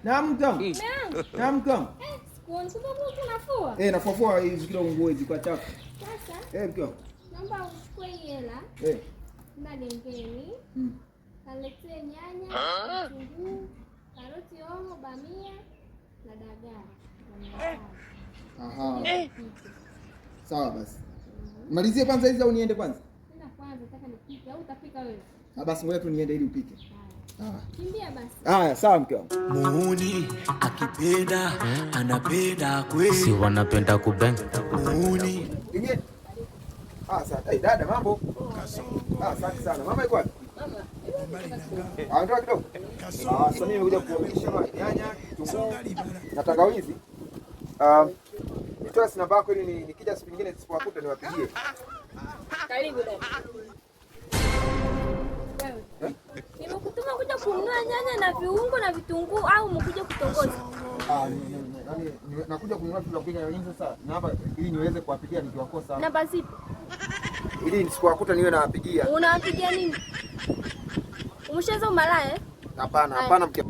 Naamka. Naamka. Sikuoni sababu unafua? Nafua hizi kidogo nguo hizi kwa chafu. Sasa? Mke. Naomba uchukue hela. Na gengeni. Kaletee nyanya, kitunguu, karoti, hoho, bamia na dagaa. Aha. Sawa basi. Malizie kwanza hizi au niende kwanza? Nenda kwanza, nataka nipike au utapika wewe? Basi ngoja tu niende ili upike. Kimbia basi. Haya, sawa mke wangu. Muuni akipenda anapenda kweli. Si wanapenda kubeng. Muuni. Ingie. Sasa, dada mambo. Asante sana. Mama yuko wapi? Anatoka kidogo. Sasa mimi nimekuja kukuamisha nyanya, kitunguu na tangawizi. Nitoa sina bako ili nikija siku nyingine nisipowakuta niwapigie. Karibu dada. Nimekutuma kuja kununua nyanya na viungo na vitunguu au umekuja kutongoza? Nakuja kununua vitu vya kupika nyingi sasa. Na hapa ili niweze kuwapigia nikiwakosa. Namba zipi? Ili nisipowakuta niwe nawapigia. Unawapigia nini? Umeshaanza umalaya? Hapana mke.